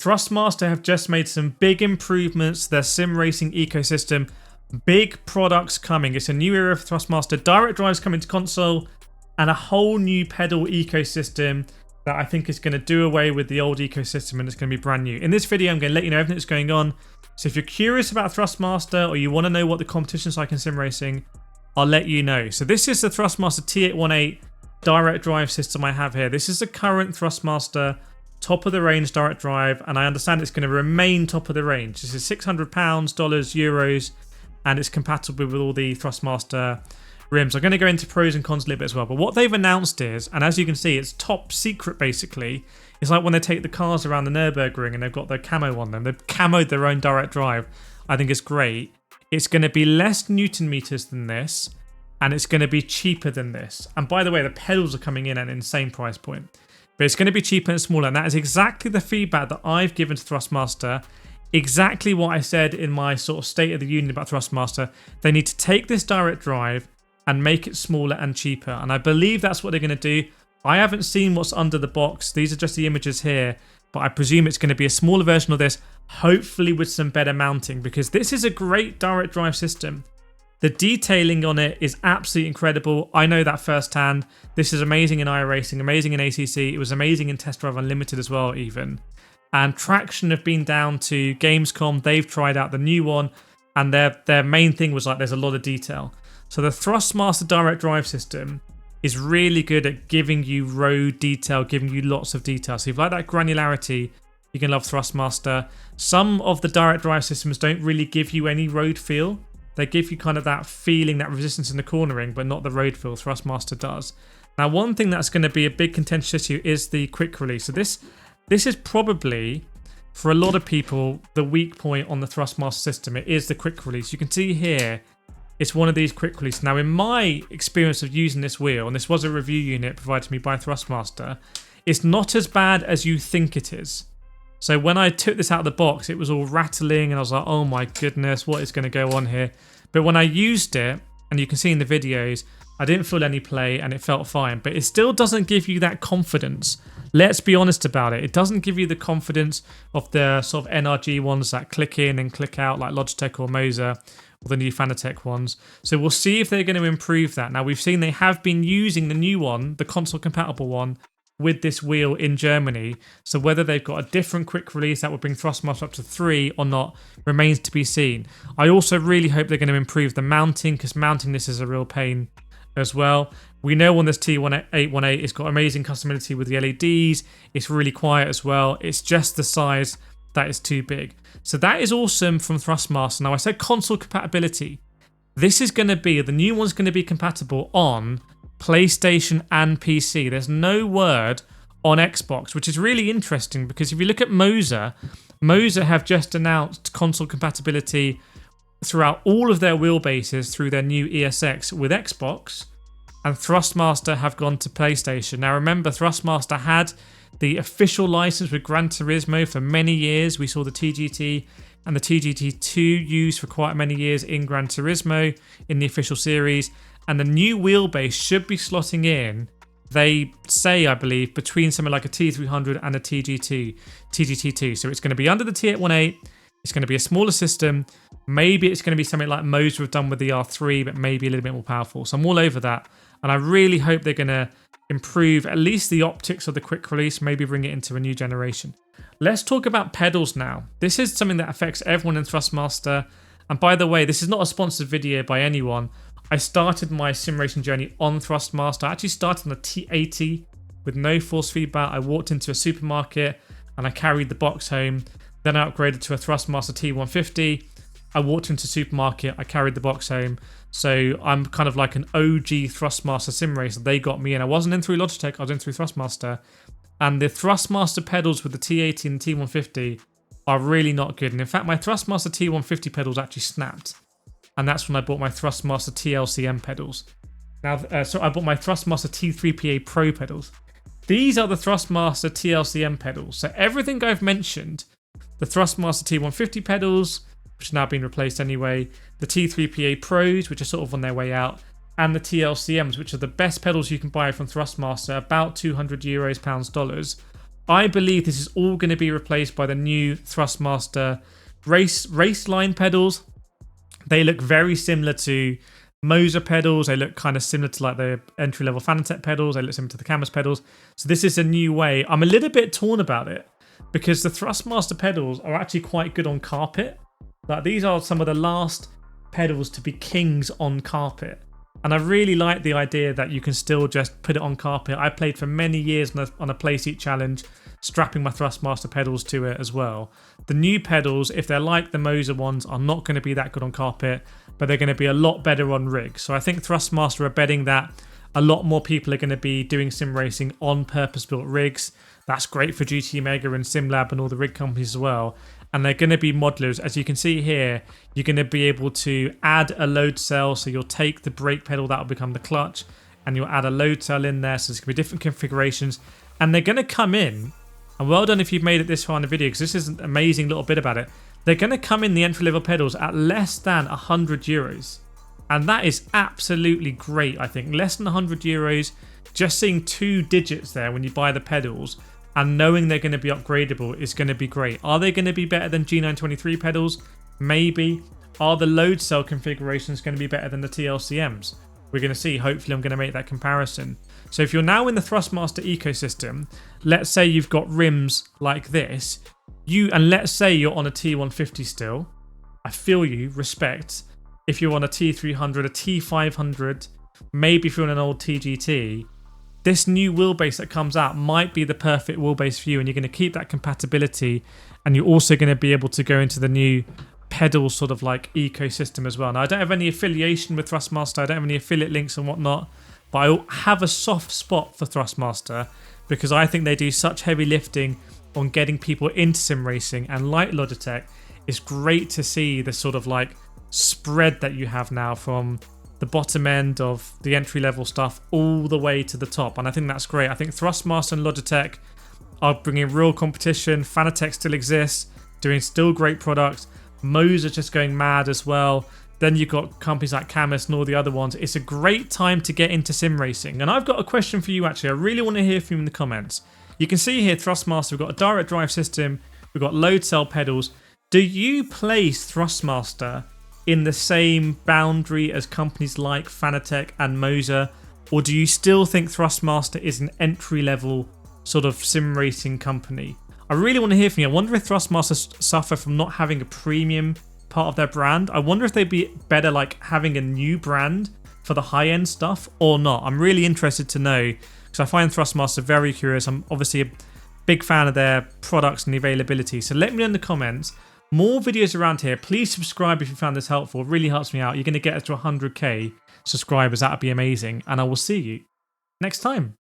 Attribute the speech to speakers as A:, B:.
A: Thrustmaster have just made some big improvements to their sim racing ecosystem. Big products coming. It's a new era for Thrustmaster. Direct drives coming to console and a whole new pedal ecosystem that I think is going to do away with the old ecosystem, and it's going to be brand new. In this video, I'm going to let you know everything that's going on. So if you're curious about Thrustmaster or you want to know what the competition's like in sim racing, I'll let you know. So this is the Thrustmaster T818 direct drive system I have here. This is the current Thrustmaster top of the range direct drive, and I understand it's going to remain top of the range. This is £600, euros, and it's compatible with all the Thrustmaster rims. I'm going to go into pros and cons a little bit as well, but what they've announced is, and as you can see, it's top secret basically. It's like when they take the cars around the Nürburgring and they've got their camo on them. They've camoed their own direct drive. I think it's great. It's going to be less Newton meters than this, and it's going to be cheaper than this. And by the way, the pedals are coming in at an insane price point, but it's going to be cheaper and smaller, and that is exactly the feedback that I've given to Thrustmaster. Exactly what I said in my sort of State of the Union about Thrustmaster. They need to take this direct drive and make it smaller and cheaper, and I believe that's what they're going to do. I haven't seen what's under the box. These are just the images here, but I presume it's going to be a smaller version of this, hopefully with some better mounting, because this is a great direct drive system. The detailing on it is absolutely incredible. I know that firsthand. This is amazing in iRacing, amazing in ACC. It was amazing in Test Drive Unlimited as well, even. And Traction have been down to Gamescom. They've tried out the new one, and their main thing was like there's a lot of detail. So the Thrustmaster direct drive system is really good at giving you road detail, giving you lots of detail. So if you like that granularity, you can love Thrustmaster. Some of the direct drive systems don't really give you any road feel. They give you kind of that feeling, that resistance in the cornering, but not the road feel. Thrustmaster does. Now, one thing that's going to be a big contentious issue is the quick release. So this is probably, for a lot of people, the weak point on the Thrustmaster system. It is the quick release. You can see here, it's one of these quick releases. Now, in my experience of using this wheel, and this was a review unit provided to me by Thrustmaster, it's not as bad as you think it is. So when I took this out of the box, it was all rattling, and I was like, oh my goodness, what is going to go on here? But when I used it, and you can see in the videos, I didn't feel any play, and it felt fine. But it still doesn't give you that confidence. Let's be honest about it. It doesn't give you the confidence of the sort of NRG ones that click in and click out, like Logitech or Moser, or the new Fanatec ones. So we'll see if they're going to improve that. Now, we've seen they have been using the new one, the console compatible one, with this wheel in Germany. So whether they've got a different quick release that would bring Thrustmaster up to 3 or not remains to be seen. I also really hope they're going to improve the mounting, because mounting this is a real pain as well. We know on this T818 it's got amazing customability with the LEDs. It's really quiet as well. It's just the size that is too big. So that is awesome from Thrustmaster. Now, I said console compatibility. This is going to be, the new one's going to be compatible on PlayStation and PC. There's no word on Xbox, which is really interesting, because if you look at Moser have just announced console compatibility throughout all of their wheelbases through their new ESX with Xbox, and Thrustmaster have gone to PlayStation. Now remember, Thrustmaster had the official license with Gran Turismo for many years. We saw the TGT and the TGT2 used for quite many years in Gran Turismo in the official series. And the new wheelbase should be slotting in, they say, I believe, between something like a T300 and a TGT2. So it's going to be under the T818. It's going to be a smaller system. Maybe it's going to be something like Moser have done with the R3, but maybe a little bit more powerful. So I'm all over that. And I really hope they're going to improve at least the optics of the quick release, maybe bring it into a new generation. Let's talk about pedals now. This is something that affects everyone in Thrustmaster. And by the way, this is not a sponsored video by anyone. I started my sim racing journey on Thrustmaster. I actually started on a T80 with no force feedback. I walked into a supermarket and I carried the box home. Then I upgraded to a Thrustmaster T150. I walked into a supermarket. I carried the box home. So I'm kind of like an OG Thrustmaster sim racer. They got me in. I wasn't in through Logitech. I was in through Thrustmaster. And the Thrustmaster pedals with the T80 and the T150 are really not good. And in fact, my Thrustmaster T150 pedals actually snapped. And that's when I bought my Thrustmaster TLCM pedals. Now, so I bought my Thrustmaster T3PA Pro pedals. These are the Thrustmaster TLCM pedals. So everything I've mentioned, the Thrustmaster T150 pedals, which have now been replaced anyway, the T3PA Pros, which are sort of on their way out, and the TLCMs, which are the best pedals you can buy from Thrustmaster, about €200, £1,000, I believe this is all going to be replaced by the new Thrustmaster race line pedals. They look very similar to Moser pedals. They look kind of similar to like the entry-level Fanatec pedals. They look similar to the Camus pedals. So this is a new way. I'm a little bit torn about it because the Thrustmaster pedals are actually quite good on carpet. Like these are some of the last pedals to be kings on carpet. And I really like the idea that you can still just put it on carpet. I played for many years on a playseat challenge, strapping my Thrustmaster pedals to it as well. The new pedals, if they're like the Moser ones, are not going to be that good on carpet, but they're going to be a lot better on rigs. So I think Thrustmaster are betting that a lot more people are going to be doing sim racing on purpose-built rigs. That's great for GT Mega and SimLab and all the rig companies as well. And they're going to be modulars. As you can see here, you're going to be able to add a load cell. So you'll take the brake pedal, that will become the clutch, and you'll add a load cell in there. So there's going to be different configurations. And they're going to come in, and well done if you've made it this far in the video, because this is an amazing little bit about it. They're going to come in the entry-level pedals at less than €100. And that is absolutely great, I think. Less than €100, just seeing 2 digits there when you buy the pedals, and knowing they're going to be upgradable is going to be great. Are they going to be better than G923 pedals? Maybe. Are the load cell configurations going to be better than the TLCMs? We're going to see. Hopefully I'm going to make that comparison. So if you're now in the Thrustmaster ecosystem, let's say you've got rims like this, and let's say you're on a T150 still, I feel you, respect. If you're on a T300, a T500, maybe if you're on an old TGT, this new wheelbase that comes out might be the perfect wheelbase for you, and you're going to keep that compatibility, and you're also going to be able to go into the new pedal sort of like ecosystem as well. Now, I don't have any affiliation with Thrustmaster, I don't have any affiliate links and whatnot, but I have a soft spot for Thrustmaster because I think they do such heavy lifting on getting people into sim racing, and like Logitech, it's great to see the sort of like spread that you have now from the bottom end of the entry-level stuff all the way to the top, and I think that's great. I think Thrustmaster and Logitech are bringing real competition. Fanatec still exists, doing still great products. Moser just going mad as well. Then you've got companies like Camus and all the other ones. It's a great time to get into sim racing. And I've got a question for you actually. I really want to hear from you in the comments. You can see here Thrustmaster, we've got a direct drive system, we've got load cell pedals. Do you place Thrustmaster in the same boundary as companies like Fanatec and Moser, or do you still think Thrustmaster is an entry-level sort of sim racing company? I really want to hear from you. I wonder if Thrustmaster suffer from not having a premium part of their brand. I wonder if they'd be better like having a new brand for the high-end stuff or not. I'm really interested to know because I find Thrustmaster very curious. I'm obviously a big fan of their products and the availability. So let me know in the comments. More videos around here. Please subscribe if you found this helpful. It really helps me out. You're going to get us to 100k subscribers. That would be amazing. And I will see you next time.